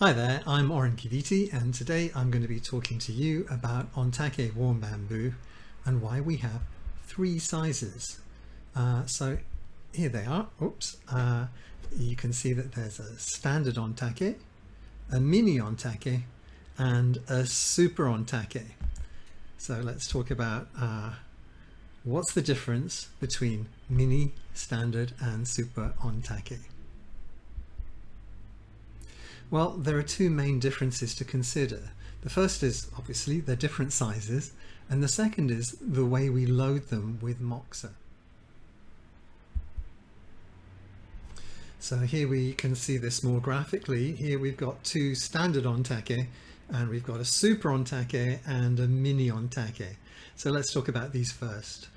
Hi there, I'm Oran and today I'm going to be talking to you about Ontake warm bamboo and why we have three sizes. So here they are. Oops. You can see that there's a standard Ontake, a mini Ontake and a Super Ontake. So let's talk about what's the difference between mini, standard and Super Ontake. Well, there are two main differences to consider. The first is obviously they're different sizes, and the second is the way we load them with Moxa. So here we can see this more graphically. Here we've got two standard Ontake, and we've got a Super Ontake and a mini Ontake. So let's talk about these first.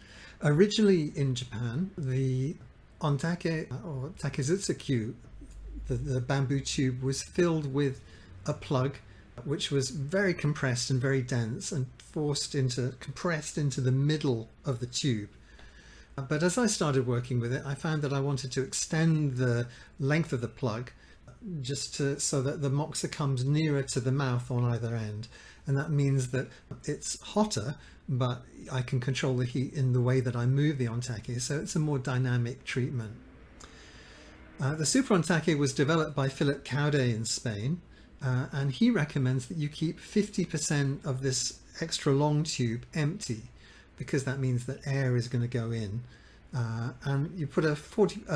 Originally in Japan, the Ontake or Takezutsu, the bamboo tube was filled with a plug which was very compressed and very dense and compressed into the middle of the tube. But as I started working with it, I found that I wanted to extend the length of the plug so that the Moxa comes nearer to the mouth on either end. And that means that it's hotter, but I can control the heat in the way that I move the Ontake, so it's a more dynamic treatment. The Super Ontake was developed by Philip Caude in Spain, and he recommends that you keep 50% of this extra long tube empty, because that means that air is going to go in, and you put a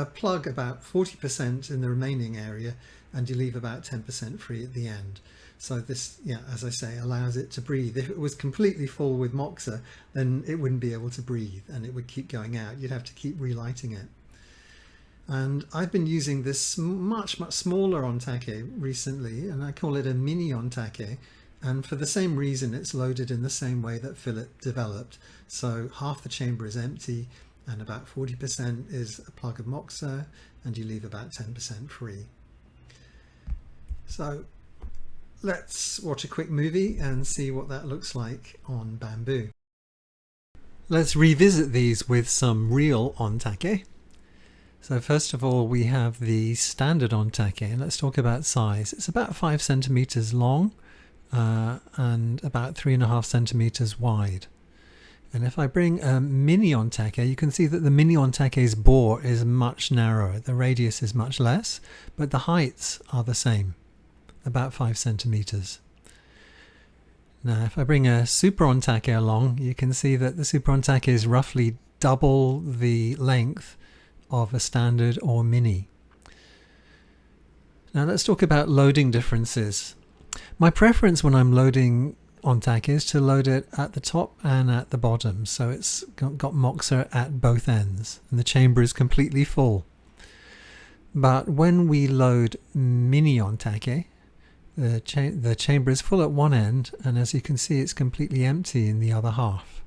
plug about 40% in the remaining area, and you leave about 10% free at the end. So this, as I say, allows it to breathe. If it was completely full with Moxa, then it wouldn't be able to breathe and it would keep going out. You'd have to keep relighting it. And I've been using this much smaller Ontake recently, and I call it a mini Ontake. And for the same reason, it's loaded in the same way that Philip developed. So half the chamber is empty and about 40% is a plug of Moxa, and you leave about 10% free. So let's watch a quick movie and see what that looks like on bamboo. Let's revisit these with some real Ontake. So first of all, we have the standard Ontake. Let's talk about size. It's about 5 centimeters long and about 3.5 centimeters wide. And if I bring a mini Ontake, you can see that the mini Ontake's bore is much narrower. The radius is much less, but the heights are the same, about 5 centimeters. Now, if I bring a Super Ontake along, you can see that the Super Ontake is roughly double the length of a standard or mini. Now let's talk about loading differences. My preference when I'm loading Ontake is to load it at the top and at the bottom, so it's got Moxa at both ends and the chamber is completely full. But when we load mini Ontake, the chamber is full at one end, and as you can see it's completely empty in the other half,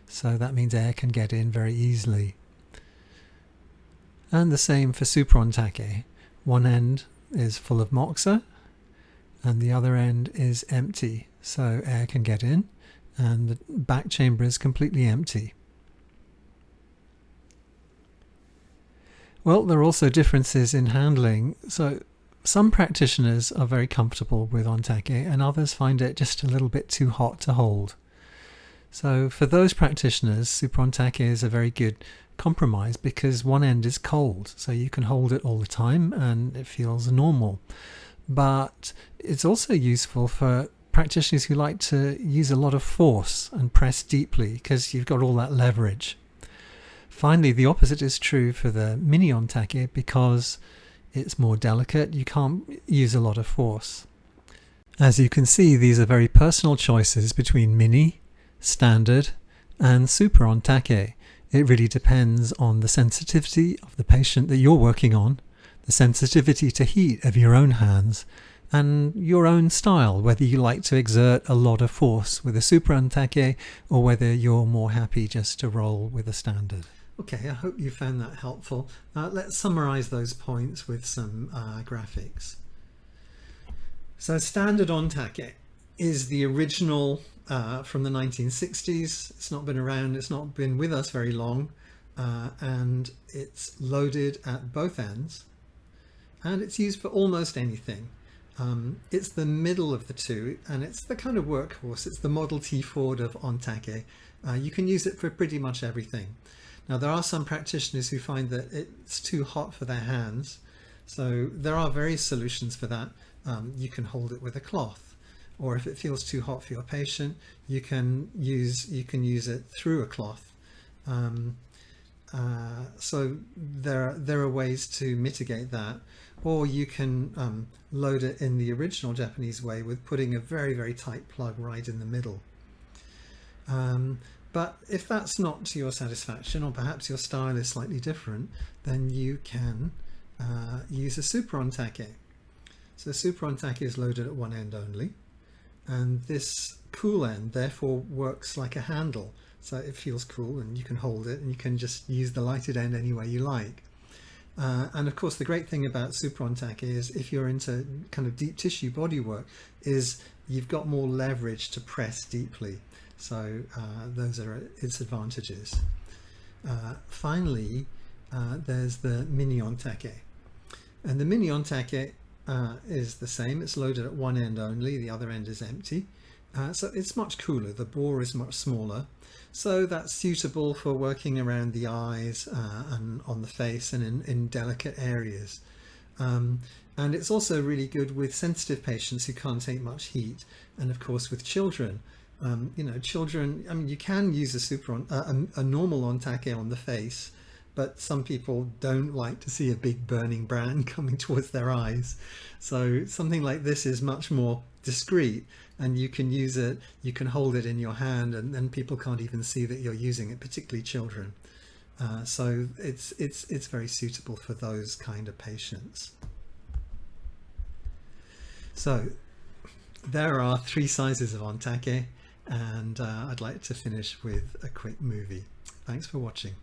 so that means air can get in very easily. And the same for Super Ontake. One end is full of Moxa and the other end is empty, so air can get in and the back chamber is completely empty. Well, there are also differences in handling. So some practitioners are very comfortable with Ontake and others find it just a little bit too hot to hold. So for those practitioners, Super Ontake is a very good compromise because one end is cold, so you can hold it all the time and it feels normal. But it's also useful for practitioners who like to use a lot of force and press deeply because you've got all that leverage. Finally, the opposite is true for the mini Ontake because it's more delicate. You can't use a lot of force. As you can see, these are very personal choices between mini, standard and Super Ontake. It really depends on the sensitivity of the patient that you're working on, the sensitivity to heat of your own hands, and your own style, whether you like to exert a lot of force with a Super Ontake or whether you're more happy just to roll with a standard. Okay, I hope you found that helpful. Let's summarize those points with some graphics. So standard Ontake is the original from the 1960s. It's not been around, it's not been with us very long, and it's loaded at both ends and it's used for almost anything. It's the middle of the two, and it's the kind of workhorse. It's the Model T Ford of Ontake. You can use it for pretty much everything. Now, there are some practitioners who find that it's too hot for their hands, so there are various solutions for that. You can hold it with a cloth, or if it feels too hot for your patient, you can use it through a cloth. So there are ways to mitigate that, or you can load it in the original Japanese way with putting a very, very tight plug right in the middle. But if that's not to your satisfaction, or perhaps your style is slightly different, then you can use a Super Ontake. So Super Ontake is loaded at one end only, and this cool end therefore works like a handle. So it feels cool, and you can hold it, and you can just use the lighted end any way you like. And of course, the great thing about Super Ontake is, if you're into kind of deep tissue body work, is you've got more leverage to press deeply. So those are its advantages. Finally, there's the Mini Ontake. And the Mini Ontake is the same. It's loaded at one end only, the other end is empty. So it's much cooler. The bore is much smaller. So that's suitable for working around the eyes and on the face and in delicate areas. And it's also really good with sensitive patients who can't take much heat. And of course with children. Children, I mean, you can use a normal Ontake on the face, but some people don't like to see a big burning brand coming towards their eyes. So something like this is much more discreet, and you can use it, you can hold it in your hand, and then people can't even see that you're using it, particularly children. So it's very suitable for those kind of patients. So there are three sizes of Ontake, and I'd like to finish with a quick movie. Thanks for watching.